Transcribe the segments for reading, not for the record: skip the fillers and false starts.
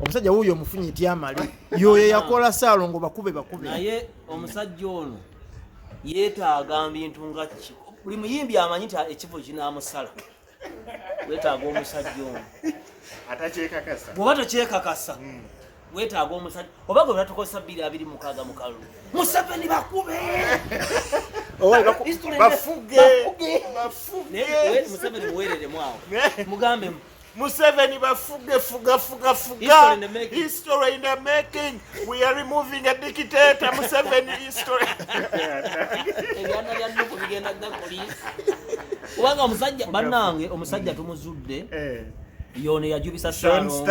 omusajja wuyo omufunyi tyamali yoyo yakola Ssaalongo bakube naye omusajja ono yeetaaga bintu nga buli muyimbi amanyi nti ekifo kinaamusala weetaaga omusajja ono bw'oba tokyekakasa weetaaga omusajja oba gwe batukozesa 226 mu kalulu Museveni bakube Museveni muweereremu awo mugambe Museveni bafuge fuga history in the making we are removing a dictator Museveni history ebyana bya nnuku bigenda gakoli kubanga omusajja bannange omusajja tumuzudde yone yajubisa Ssaalongo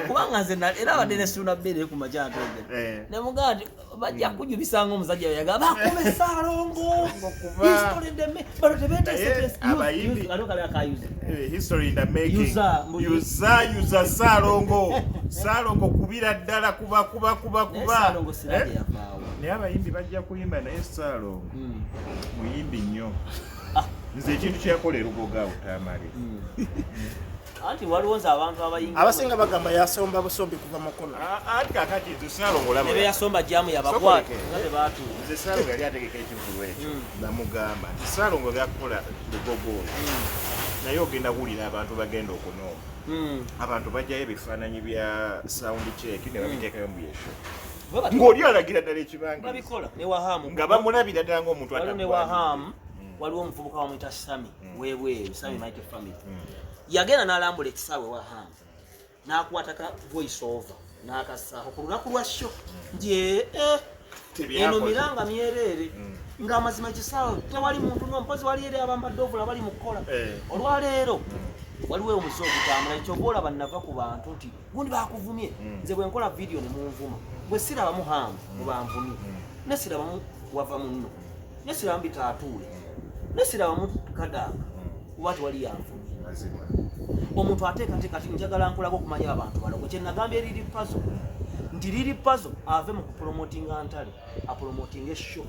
kubanga nze era abadde ne situna bbere ku majanto ne mugandi bajja kujubisanga omusajja yagamba bakume Ssaalongo history in the making but tebeta abayimbi history in the making yuza Ssaalongo kubira ddala kuba Ssaalongo sirage yafaawo naye abayimbi bajja kuyimba naye Ssaalongo muyimbi nnyo nze ekintu kyakolera ugoga utamale anti waliwo nze abantu abayingi abasinga bagamba yasomba busombi kuva mukono anti kakati nze Ssaalongo laba ebe yasomba jamu yabakwata nga tebaatu nze Ssaalongo yali ategeka ekivulu ekyo namugamba nti Ssaalongo byakukola lugogo naye ogenda kuwulira abantu bagenda okunooma abantu bajjayo ebifaananyi bya sound check ne babiteekayo mu byesho ng'oli alagira ddala ekibanga babikola ne Wahamu nga bamulabira ddala ng'omuntu ne Wahamu waliwo omuvubuka wamuyita Sami webweru Sami Mighty Family yagenda n'alambula ekisaawe Wahamu n'akwataka voice over n'akassaako ku lunaku lwa sho nti eno miranga myereere ng'amazima ekisaawe tewali muntu n'ompozi wali eri abambadde ovula bali mu kukola olwaleero waliwo omuze ogutambula ekyoba olaba nava ku bantu nti gundi bakuvumye nze bwe nkola vidiyo ne munvuma bwe sirabamu Hamu mubanvumye ne sirabamu wava munno ne sirabamu bitaatuule nesirabamu Kadaga kuba tewali yanvumye omuntu ateekateeka ti njagala nkolako okumanya abantu balogo kye nagambye Lili Puzzle nti Lili Puzzle ave mu kupromotinga ntale apromotinga esho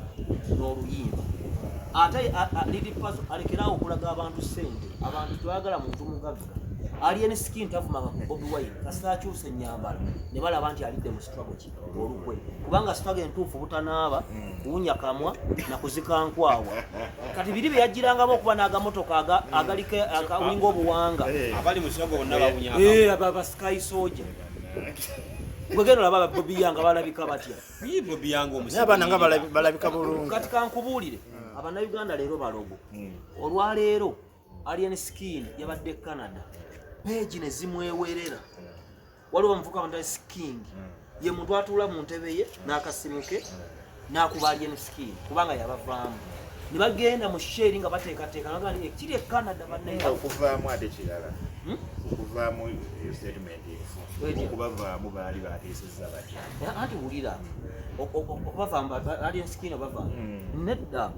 n'oluyimba ate Lili Puzzle alekerawo okulaga abantu ssente abantu twagala muntu mugagga alien skin tavuma Bobi Wine kasaakyusa ennyambala ne balaba nti alidde mu struggle ki olukwe kubanga struggle entuufu butanaaba kuwunya kamwa na kuzika nkwawa kati biri bye yajjirangamu okuba n'agamotoka agaliko akawinga obuwanga abali mu struggle bonna bawunya aba Sky Soldier bwegeno laba Bobi Yanga balabika batya Bobi Yanga omusi n'abaana nga balabika bulungi kati kankubuulire abannayuganda leero balogo olwaleero alien skin yabadde Canada peji ne zimwewerera waliwo omuvuka wanda King ye muntu atuula mu ntebe ye n'akasimuke n'akuba alien skin kubanga yabavaamu ne bagenda mu sheri nga bateekateeka nagandi ekiri Canada bannaye okuvaamu ate kirala okuvaamu statement okubavaamu baali bateesezza batya anti wulira okubavaamu alien skin obavaamu nedda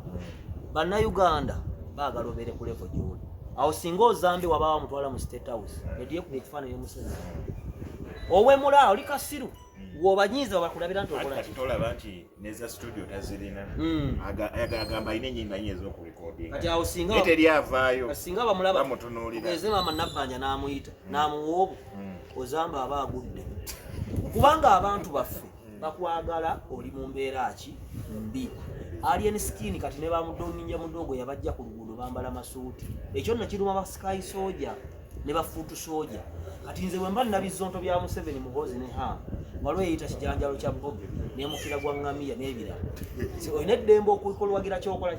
bannayuganda baagala obeere ku level gy'oli awo singa ozambi wabaawo mutwala mu State House ediye ku ekifaananyi y'omusezi owemula oli kasiru wobanyiiza bakulabira nti okola ki tolaba nti neza studio tazirina agamba ayina ennyimba nnya ez'okurekodinga kati awo singa teryavaayo singa bamulaba bamutunuulira eze maama Nabbanja n'amuyita n'amuwa obwo ozamba aba agudde kubanga abantu baffe bakwagala oli mu mbeera ki mbi alien skin kati ne bamudonninja mudogo yabajja ku luguudo bambala masuuti ekyo nno kiruma ba Sky Soldier ne ba Foot Soldier kati nze bwe mba nabizonto bya Museveni muhozi ne Hamu waliwo eyita kijanjalo kya Bobi n'emukira gwa ngamiya n'ebirala olina eddembe okukolwagira kyokola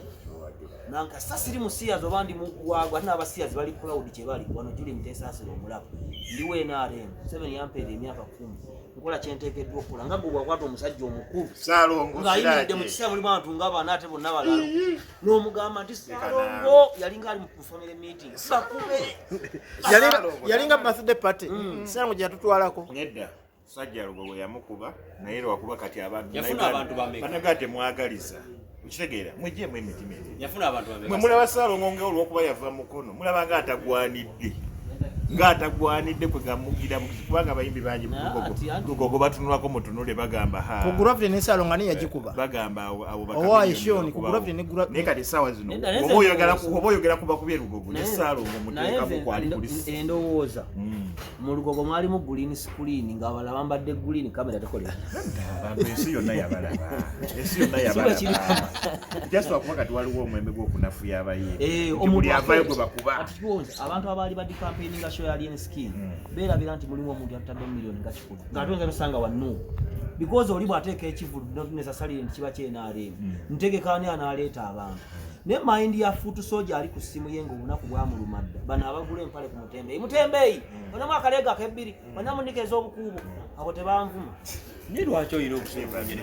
nanka sasiri musiyazi oba ndi mugwagwa ate n'abasiyazi bali proud kye bali wano Julie Mutesa asira omulabo ndiwe NRM Museveni yampeera emyaka 10 nkola kyenteekeddwa okukola nga gwe bwakwata omusajja omukulu Ssaalongo ng'ayimiridde mu kiseera mulimu abantu ng'abaana ate bonna balalo n'omugamba nti Ssaalongo yalinga ali mu family meeting bakube yalinga birthday party Ssaalongo gye yatutwalako nedda sajja lugogo yamukuba naye lwakuba kati abantu yafuna abantu bameka banagate mwagaliza ukitegeera mwejjemu emitima yafuna abantu bameka mwe mulaba Ssaalongo ng'olwokuba yava mukono mulaba nga atagwanidde ng'atagwanidde kwe gamugira kubanga abayimbi bangi Lugogo batunulako mutunule bagamba ku Gravity ne Ssaalongo ani yagikuba bagamba abo bakabiyoni ku Gravity ne naye kati essaawa zino oba oyogera kuba kubye Lugogo ne Ssaalongo muteekamu kwali kulisi endowooza mu Lugogo mwalimu green screen ng'abalala bambadde green kamera tekolera ensi yonna yabalaba kyasooka kuba kati waliwo omwembe gw'okunafuya abayimbi buli avayo gwe bakuba abantu abaali badi campaigninga show ya Alien Skin beerabira nti mulimu omuntu yatadde million nga kikulu ng'atonza nosanga wannu because oli bw'ateeka ekivulu not necessarily nti kiba kyenaalemu ntegeka ani anaaleeta abantu ne mind ya Foot Soldier ali ku ssimu ye ng'olunaku bwamuluma dda bano abagula empale ku Mutembeeyi bonamu akaleega ak'ebbiri bonamu nnika ez'obukuubo abo tebanvuma Ni lwaki oyina okusemba nyine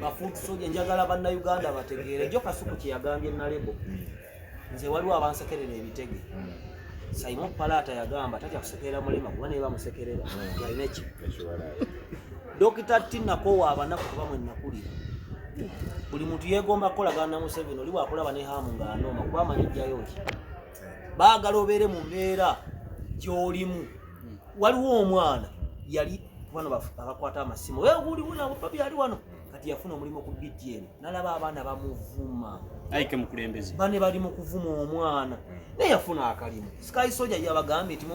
ba Foot Soldier njagala bannayuganda bategeere jo Kasuku kye yagambye Nalebo nze waliwo abansekerera ebitege Simon Palata yagamba tatya kusekerera mulema kuba naye bamusekerera yalina eki Dr. Tina Kowa abanaku kuba mwe nakulira buli muntu yeegomba kukolagana na Museveni oli bwakulaba ne hamu ng'anooma kuba amanyijjayo ki baagala obeere mu mbeera gy'olimu waliwo omwana yali bano abakwata amasimu weguliwuna papi yali wano kati yafuna omulimu ku BTN nalaba abaana bamuvuma ayike mukulembeze bane bali mu kuvuma omwana naye yafuna akalimu Sky Soldier yabagambye nti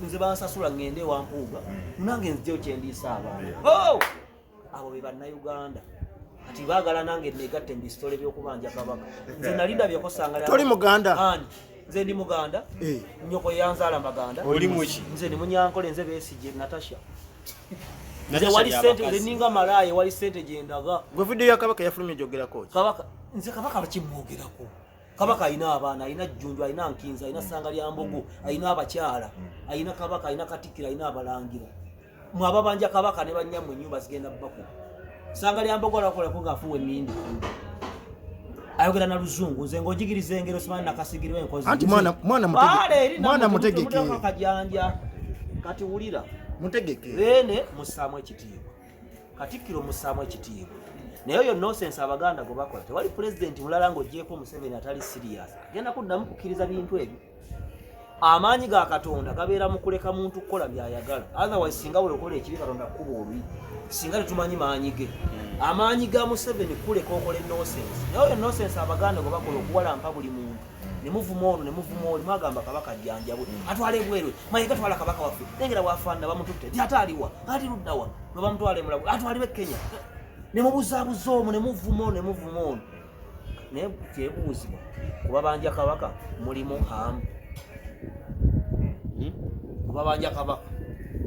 nze bansasula ngende wampuuga nange nzijjo kyendiisa abaana abo be bannayuganda kati baagala nange negatte mbisitole by'okubanja kabaka nze nalindabye sanga toli Muganda nze ndi Muganda nnyoko yanzaala Maganda oli muki nze ndi Munyankole nze Besigye Natasha nze wali sente nze ninga malaaye wali sente gyendaga gwe video ya kabaka yafulumye jogerako kabaka nze kabaka bakimwogerako kabaka ayina abaana ayina Jjunju ayina Nkinza ayina Ssanga lya Mbogo ayina abakyala ayina kabaka ayina Katikkiro ayina abalangira mu ababanja kabaka ne bannyammwe ennyumba zigenda bbaku Ssanga lya Mbogo alakolako ng'afuwa emmindi ayogera na Luzungu nze ng'ojigiriza engero simanyi nakasigirwa enkozi anti mwana mutegeke kajanja kati wulira mutegeke bene musaamu ekitiibwa Katikkiro musaamu ekitiibwa naye oyo nonsense abaganda gwe bakola tewali president mulala ng'ogyeko Museveni atali serious agenda kuddamu kukkiriza bintu ebyo amaanyi ga Katonda gabeera mu kuleka muntu kukola by'ayagala otherwise singa bwe okola ekibi Katonda kukuba olwi singa tetumanyi maanyi ge amaanyi ga Museveni kuleka okola nonsense naye oyo nonsense abaganda gwe bakola okuwalampa buli muntu nemuvuma ono nemuvuma oli mwagamba kabaka jjanjabwe atwala ebwerwe mayiga twala kabaka waffe nengera bwafaanana bamututte ti ataaliwa ati luddawa lwe bamutwala emulabu atwalibwe Kenya nemubuzaabuza omwo nemuvuma ono naye kyebuuzibwa kuba banja kabaka mulimu hamu kuba banja kabaka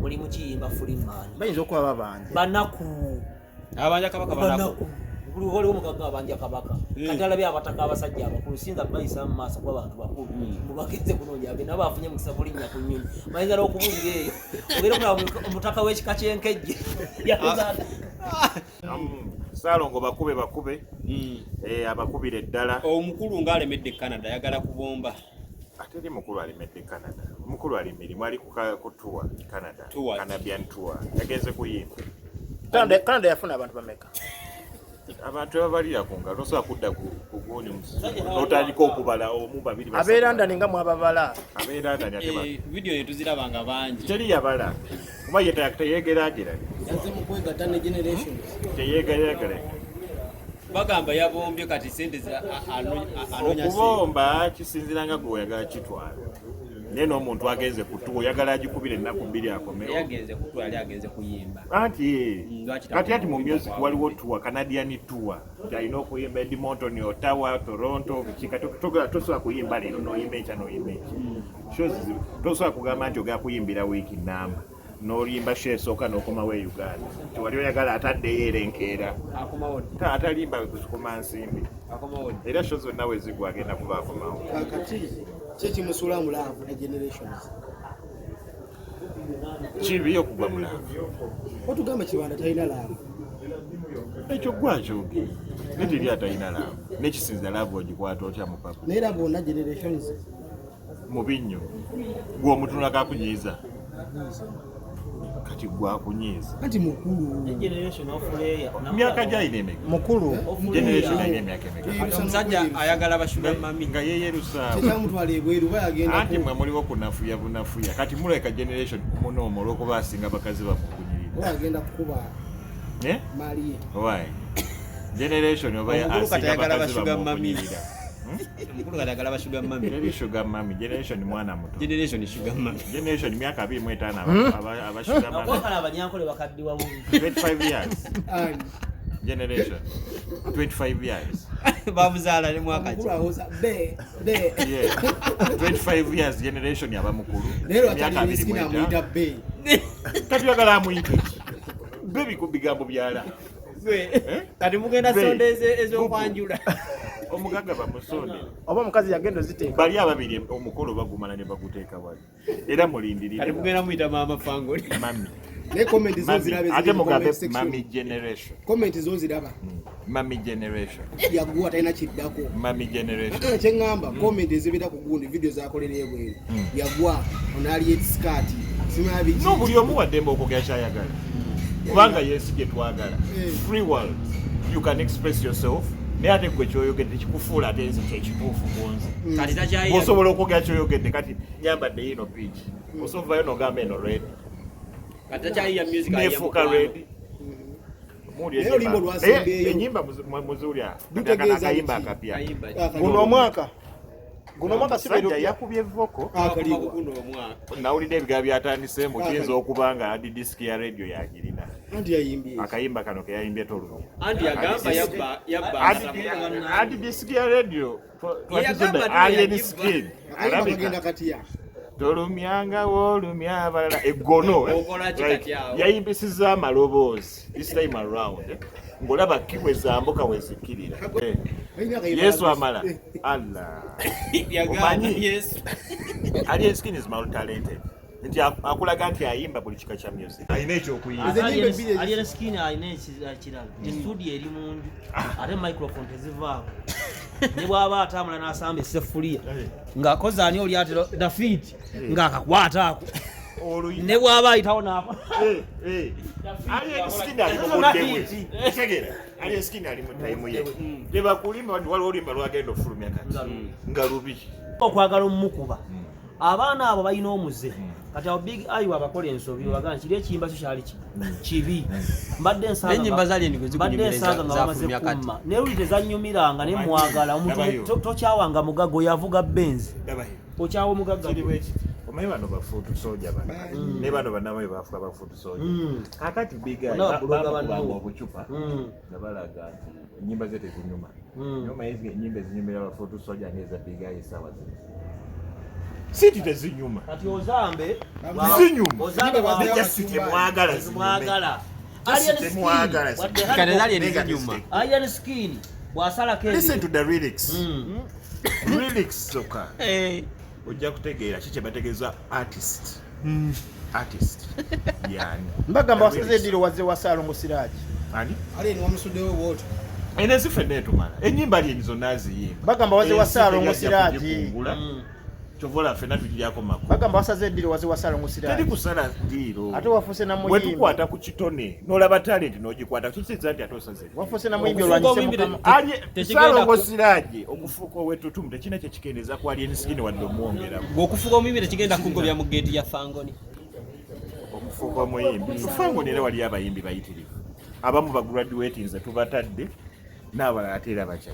mulimu kiyimba Freeman bayinza okuba babanja banaku abanja kabaka banaku waliwo mugaga abanja kabaka kati alabye abataka abasajja abakulu sinza bayisa mu maaso kw'abantu bakulu mubagenze kunoonya abe nabo afunye mukisa kulinnya ku nnyonyi mayinza n'okubuulira eyo ogere kulaba omutaka w'ekika ky'enkejje yakuzaala Ssaalongo bakube abakubira eddala omukulu ng'alemedde Canada ayagala kubomba ate eri mukulu alemedde Canada omukulu ali mirimu ali ku tour Canada Canadian tour yagenze kuyimba Canada yafuna abantu bameka abantu ababalira ku ngalo tosobola kudda ku guuni otandika okubala omu babiri abeera ndani nga mwababala abeera ndani ate video yetuzirabanga bangi teri yabala kuba teyegeragera yaze mu kwegatta ne generations teyegeragera bagamba yabombye kati sente anonya okubomba kisinziranga gwe oyagala kitwala naye n'omuntu agenze ku tuwa oyagala agikubira ennaku 2 akomeo yagenze kutwala yagenze kuyimba kati ati mu music waliwo tuwa Canadian tour alina okuyimba Edmonton, Ottawa, Toronto bikika tosobola kuyimba leero noyimba ekya noyimba eki tosobola kugamba nti ogala kuyimbira wiiki namba n'olimba show esooka n'okomawo e Uganda nti wali oyagala ataddeyo erenkeera atalimba kukoma nsimbi era show zonna we zigwa agenda kuba akomawo kakati kyekimusula mulaavu ne generations kibi okugwa mulaavu otugamba Kibanda talina laavu ekyo gwakyoge neteri atalina laavu nekisinza laavu ogikwata otya mupapa naye era bonna generations mu binnyo gwe omutunula kakunyiiza kati gwa kunyiza anti mukulu generation of layer myaka gyalina emeka mukulu generation alina emyaka emeka omusajja ayagala bashuga mami nga yeyerusaako tekyamutwala ebweru bayagenda anti mwe muliwo kunafuya bunafuya kati muleka generation munoomu olwokuba asinga bakazi bamukunyirira bayagenda kukuba maliye why generation oba Omukulu kati asinga ayagala bakazi bashuga mami. bamukunyirira omukulu kati ayagala bashuga mami teri sugar mami generation mwana muto generation sugar mami generation myaka 25 abashuga mami nakwakala abanyankole bakaddiwa bubi 25 years generation 25 years babuzaala ne mwaka mukulu ki awoza be yeah 25 years generation yaba mukulu leero myaka atali miskini 25 amuyita be kati yagala amuyita bebi ku bigambo byala kati mugenda sonda ez'okwanjula omugaga bamusondera oba omukazi yagenda oziteeka bali ababiri omukolo bagumala ne baguteeka wali era mulindirire kati mugenda muyita maama fangoli mami ne comment zo ziraba ate mugambe mami generation comment zo ziraba mami generation yaguwa talina kiddako mami generation kyeŋŋamba comment ezibita ku gundi video zakolera ebweru yagwa onaali ekiskaati simanya biki no buli omu waddembe okwogera kyayagala kubanga yesi gye twagala free world you can express yourself naye ate gwe kyoyogedde kikufuula ate nze kyekituufu kunze kati takyayiya osobola okwogera kyoyogedde kati nyambadde yino pitch osovayo nogamba eno red kati takyayiya music nefuuka red Naye oluyimba lwasembeeyo. enyimba muzuulya Lutegeeza akayimba ki? akapya guno omwaka sajja sibe yakubye voko akaliwa guno omwaka nawulidde ebigambo byatandiseemu kiyinza okuba nga adi disiki ya radio yagirina anti yayimbye akayimba kano keyayimbye tolumya anti yagamba yabba adi disiki ya radio Yagamba alien skin akayimba kagenda alabika katya tolumyanga woolumya abalala eggono Okola ki kati awo? yayimbisizza amaloboozi this time around ng'olaba kibwe zambuka wezikkirira yesu amala allah yagamba Omanyi? yesu alien skin is multi-talented nti akulaga nti ayimba buli kika kya music alina ekyokuyimba alien skin alina ekirala estudio eri munju ate microphone tezivaaku ne bw'aba atambula n'asamba essefuliya ng'akoze ani oli ati dafiti ng'akakwataako ne bw'aba ayitawo n'afa alien skin ali mu budde bwe tegera alien skin ali mu time ye tebakulimba waliwo olimba lwagenda ofulumya kati nga lubi okwagala omumukuba abaana abo balina omuze kati awo big ayi abakola ensobi bagamba kiri ekiyimba kyo kyali kibi mbadde N'ennyimba zali endigo zikunyumireza nga bamaze zafulumya kati. kumma naye uli tezannyumiranga ne mwagala omuntu tokyawanga mugaga oyavuga benzi okyawa omugaga omanyi bano bafuutu soja bano ne bano bannamayi bafuka bafuutu soja kakati bigabanga obucupa nga balaga nti ennyimba ze tezinyuma nyuma ennyimba ezinyumira abafuutu soja ngeza bigayi esaawa zino siti tezinyuma kati ozambe zinyuma ozambe temwagala mwagala kati zali endizinyuma alien skin bw'asalako listen to the lyrics lyrics soka ojja kutegeera ki kyebategeeza artist yani mbagamba wasaze ediro wazze wa Salongo Siraji ani ali ni wamusuddewo bwoto ene zifedde etumala ennyimba lyeni zonna aziyimba mbagamba wazze wa Salongo Siraji kyovola ffenna tugiryako makulu mbagamba wasaze ediro wazze wa Salongo Siraji teri kusala ndiiro ate wafuse na bwe muyimbi tukwata ku kitone n'olaba talenti n'ogikwata kikiza nti ate osaze wafuse na muyimbi olwanyise mukama Salongo Siraji okufuuka ow'ettutumu tekina kyekikeendeza ku alien skin wadde omwongeramu bw'okufuuka omuyimbi tekigenda kugobya mu geeti ya fangoni okufuuka omuyimbi tufangoni era wali abayimbi bayitirivu abamu bagraduate nze tubatadde n'abalala ate era bakya